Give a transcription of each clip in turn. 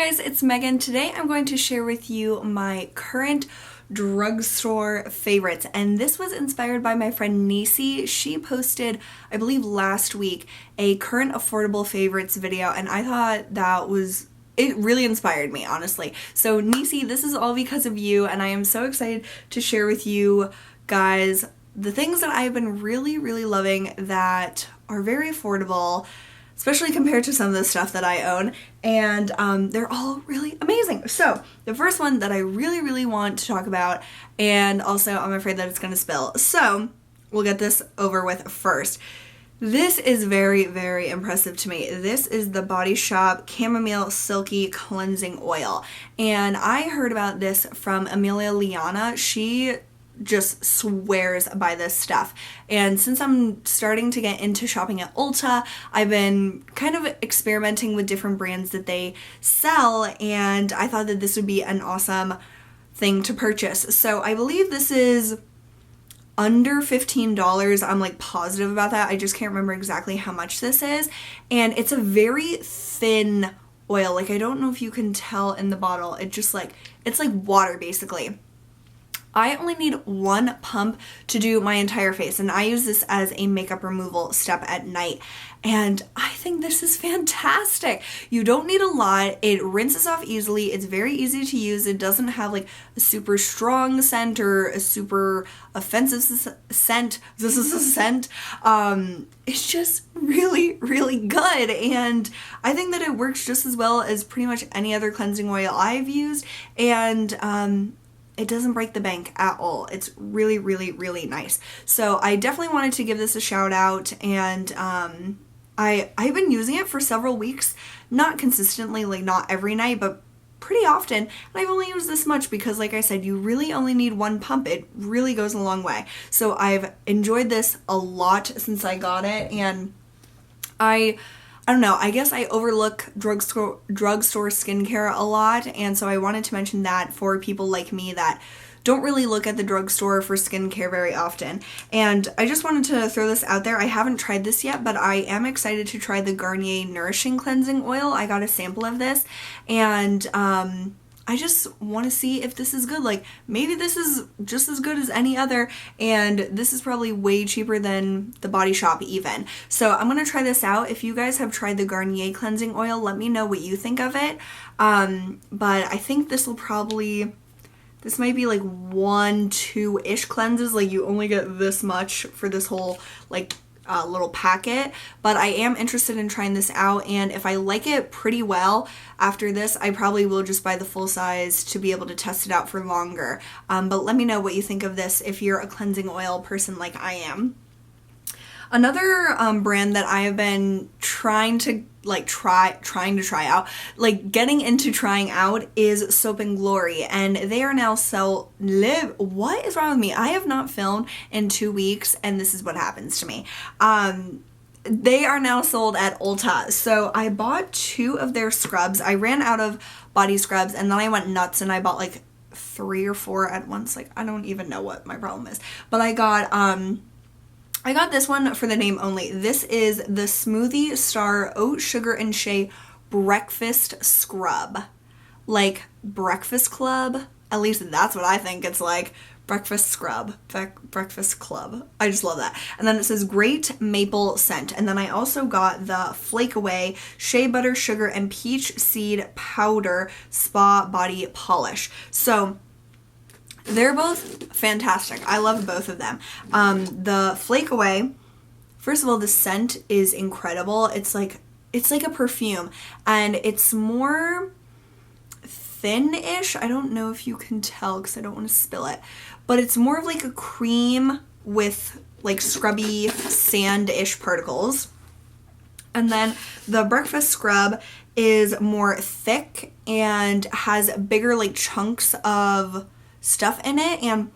guys, it's Megan. Today I'm going to share with you my current drugstore favorites, and this was inspired by my friend NIECY. She posted, I believe last week, a current affordable favorites video, and I thought it really inspired me, honestly. So NIECY, this is all because of you, and I am so excited to share with you guys the things that I've been really loving that are very affordable, especially compared to some of the stuff that I own, and they're all really amazing. So the first one that I really want to talk about, and also I'm afraid that it's gonna spill, so we'll get this over with first. This is very impressive to me. This is the Body Shop Chamomile Silky Cleansing Oil, and I heard about this from Amelia Liana. She just swears by this stuff, and since I'm starting to get into shopping at Ulta, I've been kind of experimenting with different brands that they sell, and I thought that this would be an awesome thing to purchase. So I believe this is under $15. I'm like positive about that. I just can't remember exactly how much this is, and it's a very thin oil. Like, I don't know if you can tell in the bottle. It's like water basically. I only need one pump to do my entire face, and I use this as a makeup removal step at night, and I think this is fantastic. You don't need a lot. It rinses off easily. It's very easy to use. It doesn't have like a super strong scent or a super offensive scent. This is a scent. It's just really good, and I think that it works just as well as pretty much any other cleansing oil I've used, and it doesn't break the bank at all. It's really nice. So I definitely wanted to give this a shout out, and I've been using it for several weeks, not consistently, like not every night, but pretty often, and I've only used this much because, like I said, you really only need one pump. It really goes a long way. So I've enjoyed this a lot since I got it, and I don't know, I guess I overlook drugstore skincare a lot, and so I wanted to mention that for people like me that don't really look at the drugstore for skincare very often. And I just wanted to throw this out there. I haven't tried this yet, but I am excited to try the Garnier Nourishing Cleansing Oil. I got a sample of this, and I just want to see if this is good. Like, maybe this is just as good as any other, and this is probably way cheaper than the Body Shop even. So I'm going to try this out. If you guys have tried the Garnier cleansing oil, let me know what you think of it. But I think this might be like 1-2-ish cleanses. Like, you only get this much for this whole like little packet, but I am interested in trying this out, and if I like it pretty well after this, I probably will just buy the full size to be able to test it out for longer. But let me know what you think of this if you're a cleansing oil person like I am. Another brand that I have been trying to try out, like getting into trying out, is Soap and Glory, and they are now what is wrong with me? I have not filmed in 2 weeks, and this is what happens to me. They are now sold at Ulta, so I bought 2 of their scrubs. I ran out of body scrubs, and then I went nuts and I bought like 3 or 4 at once. Like, I don't even know what my problem is, but I got this one for the name only. This is the Smoothie Star Oat Sugar and Shea Breakfast Scrub. Like Breakfast Club? At least that's what I think it's like. Breakfast Scrub. Breakfast Club. I just love that. And then it says Great Maple Scent. And then I also got the Flake Away Shea Butter, Sugar, and Peach Seed Powder Spa Body Polish. So they're both fantastic. I love both of them. The Flake Away, first of all, the scent is incredible. It's like a perfume, and it's more thin-ish. I don't know if you can tell because I don't want to spill it, but it's more of like a cream with like scrubby sand-ish particles. And then the Breakfast Scrub is more thick and has bigger like chunks of stuff in it, and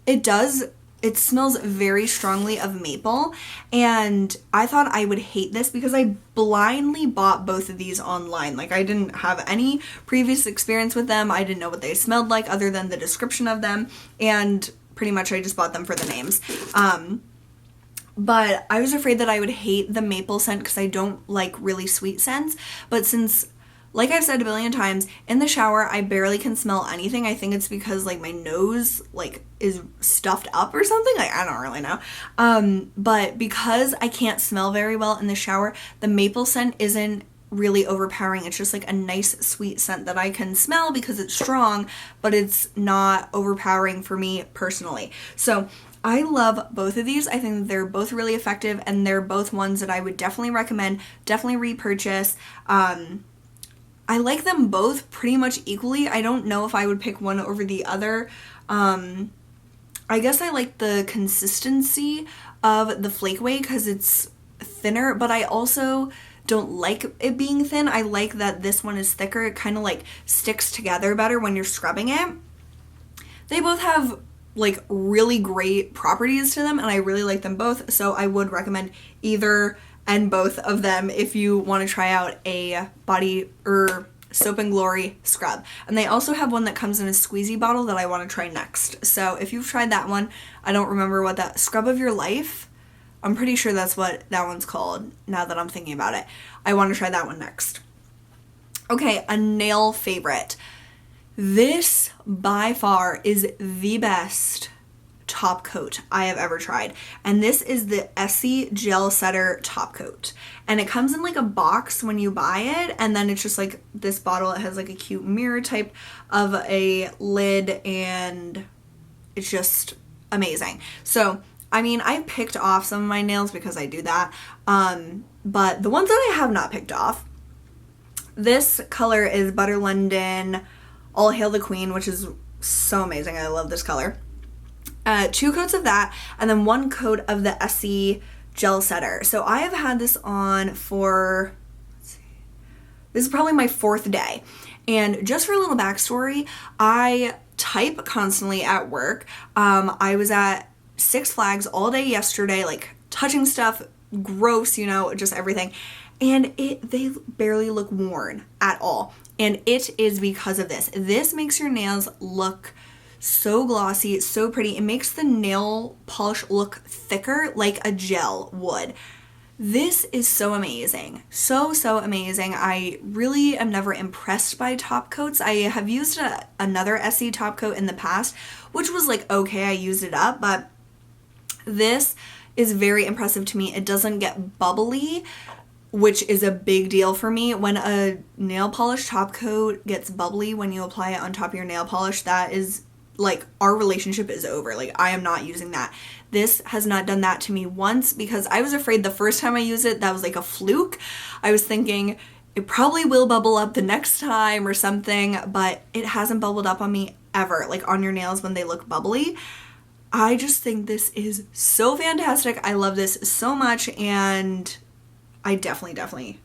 it smells very strongly of maple, and I thought I would hate this because I blindly bought both of these online. Like, I didn't have any previous experience with them. I didn't know what they smelled like other than the description of them, and pretty much I just bought them for the names. But I was afraid that I would hate the maple scent because I don't like really sweet scents, but since like I've said a billion times, in the shower, I barely can smell anything. I think it's because like my nose like is stuffed up or something. Like, I don't really know. But because I can't smell very well in the shower, the maple scent isn't really overpowering. It's just like a nice sweet scent that I can smell because it's strong, but it's not overpowering for me personally. So I love both of these. I think they're both really effective, and they're both ones that I would definitely recommend, definitely repurchase. I like them both pretty much equally. I don't know if I would pick one over the other. I guess I like the consistency of the Flake Way because it's thinner, but I also don't like it being thin. I like that this one is thicker. It kind of like sticks together better when you're scrubbing it. They both have like really great properties to them, and I really like them both, so I would recommend either and both of them if you want to try out a body or Soap and Glory scrub. And they also have one that comes in a squeezy bottle that I want to try next. So if you've tried that one, I don't remember what that, Scrub of Your Life, I'm pretty sure that's what that one's called now that I'm thinking about it. I want to try that one next. Okay, a nail favorite. This by far is the best top coat I have ever tried, and this is the Essie Gel Setter top coat, and it comes in like a box when you buy it, and then it's just like this bottle. It has like a cute mirror type of a lid, and it's just amazing. So I mean, I picked off some of my nails because I do that, but the ones that I have not picked off, this color is Butter London All Hail the Queen, which is so amazing. I love this color. 2 coats of that, and then 1 coat of the Essie Gel Setter. So I have had this on for, let's see, this is probably my 4th day. And just for a little backstory, I type constantly at work. I was at Six Flags all day yesterday, like touching stuff, gross, you know, just everything. And they barely look worn at all. And it is because of this. This makes your nails look so glossy, so pretty. It makes the nail polish look thicker like a gel would. This is so amazing. So amazing. I really am never impressed by top coats. I have used another Essie top coat in the past, which was like, okay, I used it up, but this is very impressive to me. It doesn't get bubbly, which is a big deal for me. When a nail polish top coat gets bubbly when you apply it on top of your nail polish, that is like, our relationship is over. Like, I am not using that. This has not done that to me once because I was afraid the first time I used it, that was like a fluke. I was thinking it probably will bubble up the next time or something, but it hasn't bubbled up on me ever, like on your nails when they look bubbly. I just think this is so fantastic. I love this so much, and I definitely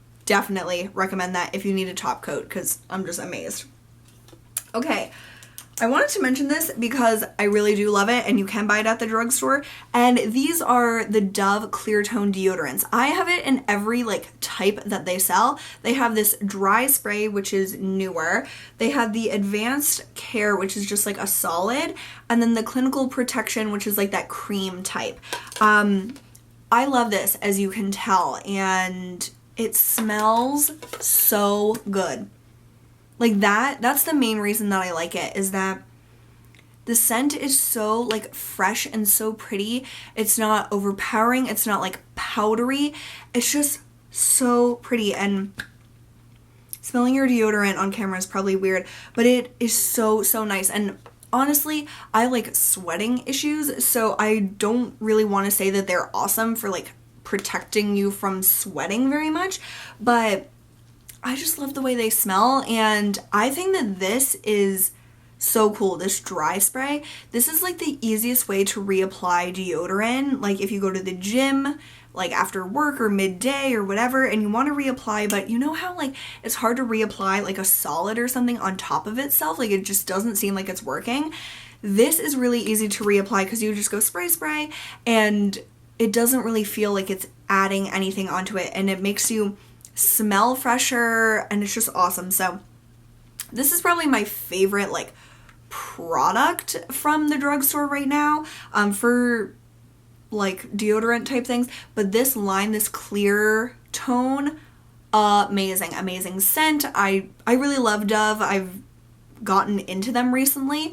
recommend that if you need a top coat because I'm just amazed. Okay, I wanted to mention this because I really do love it, and you can buy it at the drugstore, and these are the Dove Clear Tone deodorants. I have it in every like type that they sell. They have this dry spray, which is newer. They have the Advanced Care, which is just like a solid, and then the Clinical Protection, which is like that cream type. I love this, as you can tell, and it smells so good. Like that's the main reason that I like it, is that the scent is so like fresh and so pretty. It's not overpowering. It's not like powdery. It's just so pretty, and smelling your deodorant on camera is probably weird, but it is so nice. And honestly, I like sweating issues, so I don't really want to say that they're awesome for like protecting you from sweating very much, but I just love the way they smell, and I think that this is so cool, this dry spray. This is like the easiest way to reapply deodorant, like if you go to the gym, like after work or midday or whatever, and you want to reapply, but you know how like it's hard to reapply like a solid or something on top of itself, like it just doesn't seem like it's working. This is really easy to reapply because you just go spray, and it doesn't really feel like it's adding anything onto it, and it makes you smell fresher, and it's just awesome. So this is probably my favorite like product from the drugstore right now for like deodorant type things, but this line, this clear tone, amazing, amazing scent. I really love Dove. I've gotten into them recently.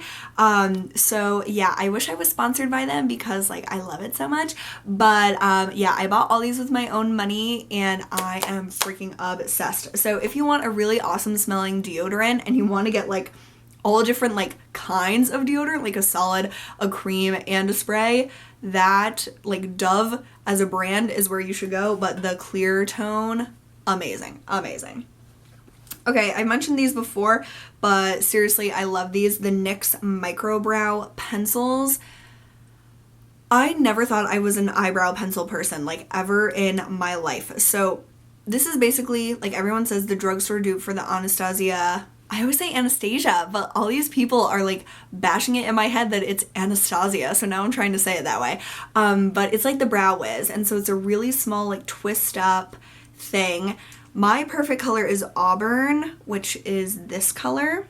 So yeah, I wish I was sponsored by them because like I love it so much. But yeah, I bought all these with my own money and I am freaking obsessed. So if you want a really awesome smelling deodorant and you want to get like all different like kinds of deodorant, like a solid, a cream, and a spray, that like Dove as a brand is where you should go. But the clear tone, amazing, amazing. Okay, I mentioned these before, but seriously, I love these. The NYX Microbrow Pencils. I never thought I was an eyebrow pencil person, like, ever in my life. So this is basically, like everyone says, the drugstore dupe for the Anastasia. I always say Anastasia, but all these people are, like, bashing it in my head that it's Anastasia, so now I'm trying to say it that way. But it's like the Brow Wiz, and so it's a really small, like, twist-up thing. My perfect color is Auburn, which is this color.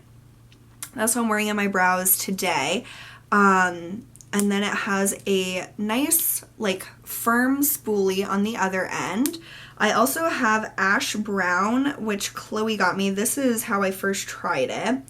That's what I'm wearing on my brows today. And then it has a nice, like, firm spoolie on the other end. I also have Ash Brown, which Chloe got me. This is how I first tried it.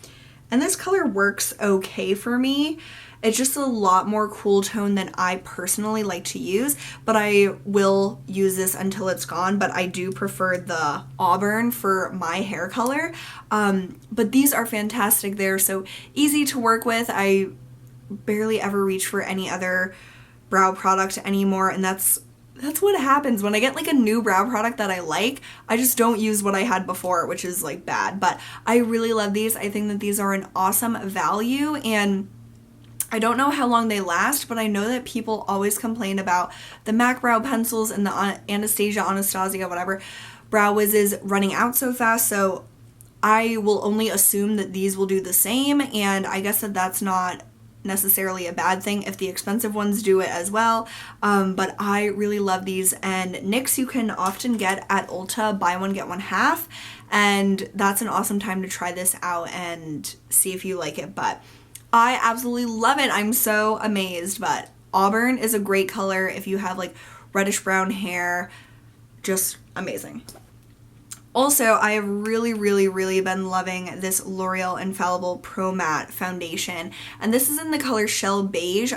And this color works okay for me. It's just a lot more cool tone than I personally like to use, but I will use this until it's gone, but I do prefer the Auburn for my hair color. But these are fantastic. They're so easy to work with. I barely ever reach for any other brow product anymore, and that's what happens when I get like a new brow product that I like. I just don't use what I had before, which is like bad, but I really love these. I think that these are an awesome value, and I don't know how long they last, but I know that people always complain about the MAC brow pencils and the Anastasia, whatever, Brow Wiz's running out so fast, so I will only assume that these will do the same, and I guess that that's not necessarily a bad thing if the expensive ones do it as well, but I really love these. And NYX you can often get at Ulta, buy one get one half, and that's an awesome time to try this out and see if you like it. But I absolutely love it. I'm so amazed. But Auburn is a great color if you have like reddish brown hair. Just amazing. Also, I have really, really, really been loving this L'Oreal Infallible Pro Matte Foundation. And this is in the color Shell Beige.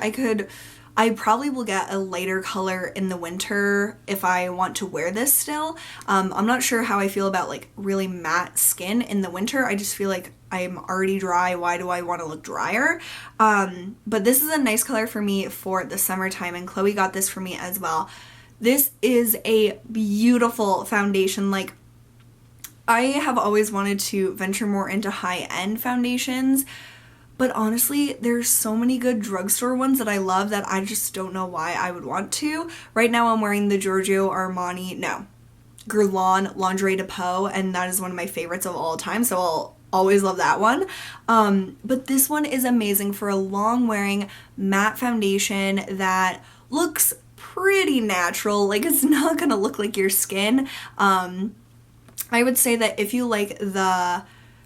I probably will get a lighter color in the winter if I want to wear this still. I'm not sure how I feel about like really matte skin in the winter. I just feel like I'm already dry. Why do I want to look drier? But this is a nice color for me for the summertime, and Chloe got this for me as well. This is a beautiful foundation. Like, I have always wanted to venture more into high-end foundations, but honestly, there's so many good drugstore ones that I love that I just don't know why I would want to. Right now I'm wearing the Guerlain Lingerie de Peau, and that is one of my favorites of all time, so I'll always love that one. But this one is amazing for a long-wearing matte foundation that looks pretty natural. Like, it's not gonna look like your skin. I would say that if you like the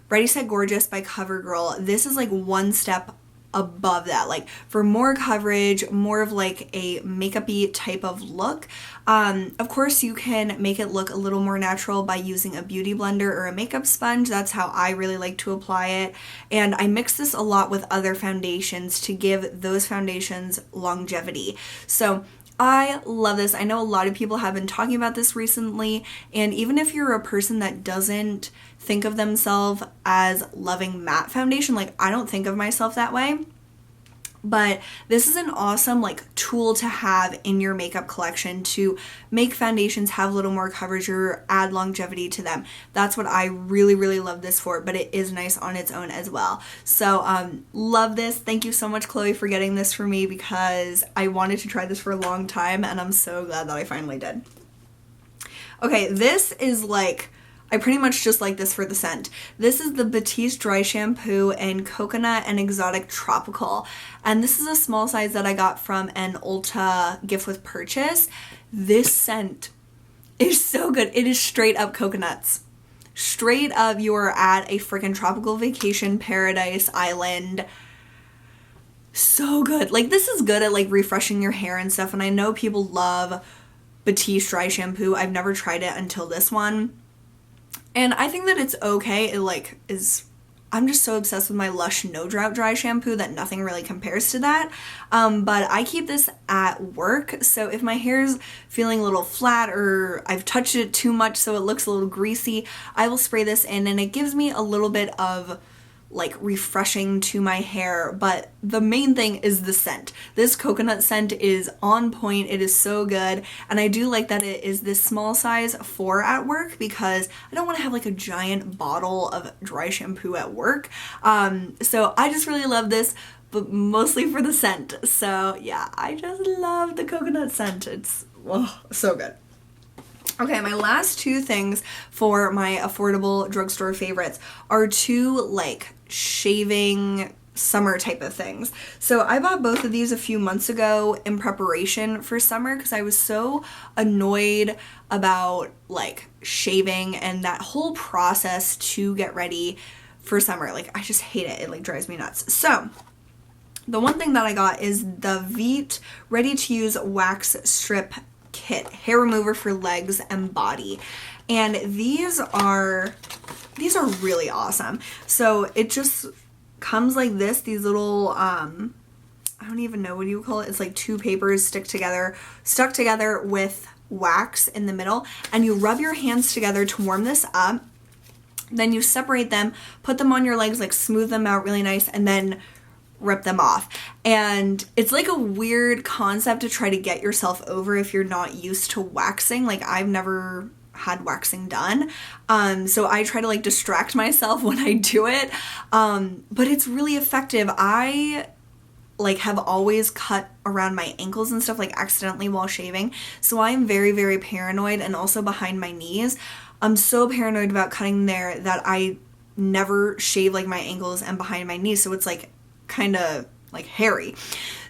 Ready Set Gorgeous by CoverGirl, this is like one step above that. Like, for more coverage, more of like a makeup-y type of look. Of course, you can make it look a little more natural by using a beauty blender or a makeup sponge. That's how I really like to apply it. And I mix this a lot with other foundations to give those foundations longevity. So I love this. I know a lot of people have been talking about this recently, and even if you're a person that doesn't think of themselves as loving matte foundation, like I don't think of myself that way, but this is an awesome like tool to have in your makeup collection to make foundations have a little more coverage or add longevity to them. That's what I really, really love this for, but it is nice on its own as well. So love this. Thank you so much, Chloe, for getting this for me because I wanted to try this for a long time, and I'm so glad that I finally did. Okay, this is like, I pretty much just like this for the scent. This is the Batiste Dry Shampoo in Coconut and Exotic Tropical. And this is a small size that I got from an Ulta gift with purchase. This scent is so good. It is straight up coconuts. Straight up, you are at a freaking tropical vacation paradise island. So good. Like, this is good at like refreshing your hair and stuff. And I know people love Batiste Dry Shampoo. I've never tried it until this one. And I think that it's okay. It like is, I'm just so obsessed with my Lush No Drought Dry shampoo that nothing really compares to that. But I keep this at work, so if my hair's feeling a little flat or I've touched it too much so it looks a little greasy, I will spray this in and it gives me a little bit of like refreshing to my hair. But the main thing is the scent. This coconut scent is on point. It is so good, and I do like that it is this small size for at work because I don't want to have like a giant bottle of dry shampoo at work. So I just really love this, but mostly for the scent. So yeah, I just love the coconut scent. It's so good. Okay, my last two things for my affordable drugstore favorites are two like shaving summer type of things. So I bought both of these a few months ago in preparation for summer because I was so annoyed about like shaving and that whole process to get ready for summer. Like I just hate it. It like drives me nuts. So the one thing that I got is the Veet ready to use wax strip kit, hair remover for legs and body. And these are really awesome. So it just comes like this, these little I don't even know, what do you call it? It's like two papers stuck together with wax in the middle, and you rub your hands together to warm this up. Then you separate them, put them on your legs, like smooth them out really nice, and then rip them off. And it's like a weird concept to try to get yourself over if you're not used to waxing. Like I've never had waxing done, so I try to like distract myself when I do it, but it's really effective. I like have always cut around my ankles and stuff like accidentally while shaving, so I'm very, very paranoid, and also behind my knees. I'm so paranoid about cutting there that I never shave like my ankles and behind my knees, so it's like kind of like hairy.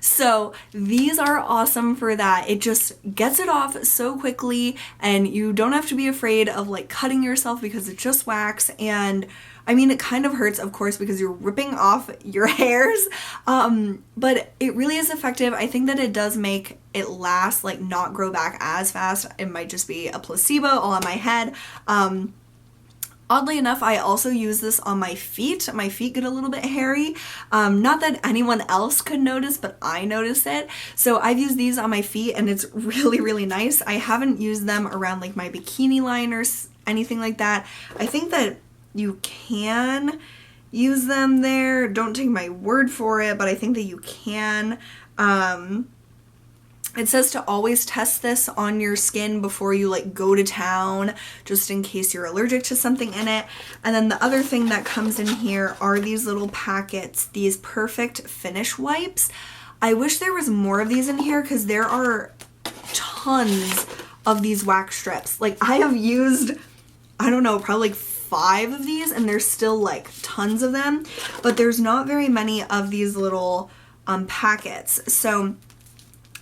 So these are awesome for that. It just gets it off so quickly, and you don't have to be afraid of like cutting yourself because it's just wax. And I mean, it kind of hurts, of course, because you're ripping off your hairs, but it really is effective. I think that it does make it last, like not grow back as fast. It might just be a placebo all on my head. Oddly enough, I also use this on my feet. My feet get a little bit hairy. Not that anyone else could notice, but I notice it. So I've used these on my feet, and it's really, really nice. I haven't used them around like my bikini line or anything like that. I think that you can use them there. Don't take my word for it, but I think that you can. It says to always test this on your skin before you like go to town, just in case you're allergic to something in it. And then the other thing that comes in here are these little packets, these perfect finish wipes. I wish there was more of these in here because there are tons of these wax strips. Like I have used, I don't know, probably like 5 of these, and there's still like tons of them, but there's not very many of these little packets. So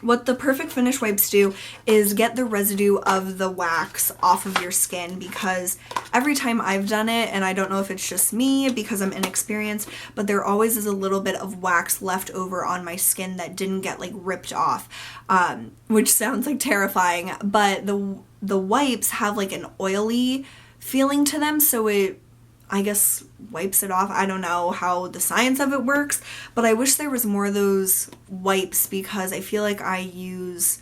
what the perfect finish wipes do is get the residue of the wax off of your skin, because every time I've done it, and I don't know if it's just me because I'm inexperienced, but there always is a little bit of wax left over on my skin that didn't get like ripped off, which sounds like terrifying, but the wipes have like an oily feeling to them, so it, I guess, wipes it off. I don't know how the science of it works, but I wish there was more of those wipes because I feel like I use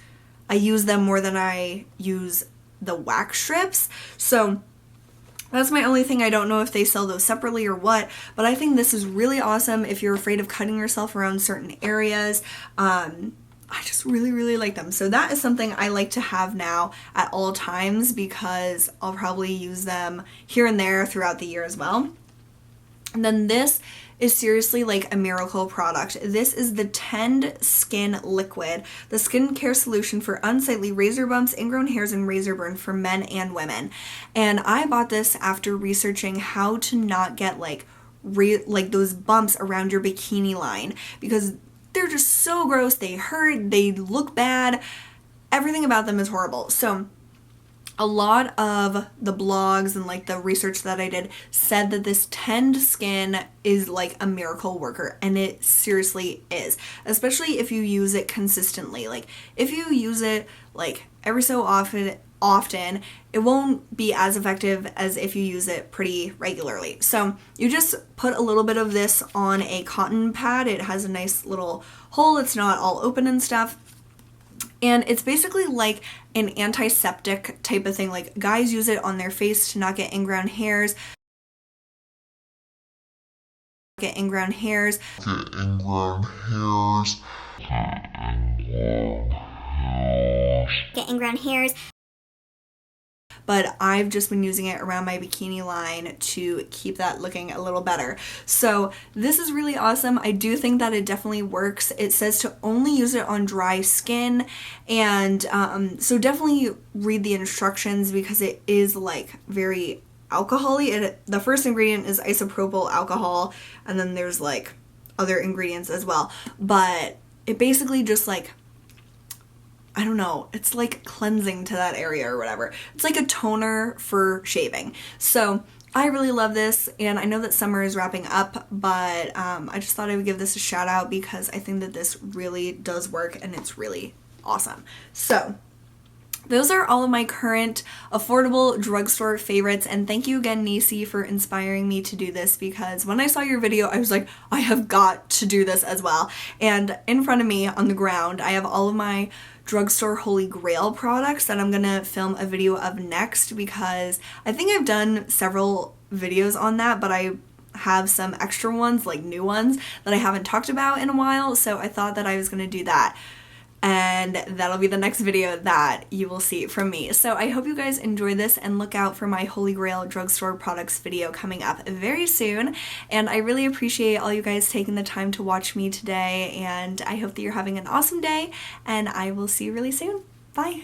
them more than I use the wax strips. So that's my only thing. I don't know if they sell those separately or what, but I think this is really awesome if you're afraid of cutting yourself around certain areas. I just really, really like them. So that is something I like to have now at all times because I'll probably use them here and there throughout the year as well. And then this is seriously like a miracle product. This is the Tend Skin Liquid, the skincare solution for unsightly razor bumps, ingrown hairs, and razor burn for men and women. And I bought this after researching how to not get like those bumps around your bikini line, because they're just so gross, they hurt, they look bad, everything about them is horrible. So a lot of the blogs and like the research that I did said that this Tend Skin is like a miracle worker, and it seriously is, especially if you use it consistently. Like if you use it like every so often, often, it won't be as effective as if you use it pretty regularly. So you just put a little bit of this on a cotton pad. It has a nice little hole. It's not all open and stuff. And it's basically like an antiseptic type of thing. Like guys use it on their face to not get in-ground hairs. Get in-ground hairs. But I've just been using it around my bikini line to keep that looking a little better. So this is really awesome. I do think that it definitely works. It says to only use it on dry skin, and so definitely read the instructions because it is like very alcohol-y. The first ingredient is isopropyl alcohol, and then there's like other ingredients as well. But it basically just like, I don't know, it's like cleansing to that area or whatever. It's like a toner for shaving. So I really love this, and I know that summer is wrapping up, but I just thought I would give this a shout out because I think that this really does work and it's really awesome. So those are all of my current affordable drugstore favorites, and thank you again, NIECY, for inspiring me to do this, because when I saw your video, I was like, I have got to do this as well. And in front of me on the ground, I have all of my drugstore holy grail products that I'm gonna film a video of next, because I think I've done several videos on that, but I have some extra ones, like new ones, that I haven't talked about in a while, so I thought that I was gonna do that. And that'll be the next video that you will see from me. So I hope you guys enjoy this, and look out for my Holy Grail drugstore products video coming up very soon. And I really appreciate all you guys taking the time to watch me today, and I hope that you're having an awesome day, and I will see you really soon. Bye!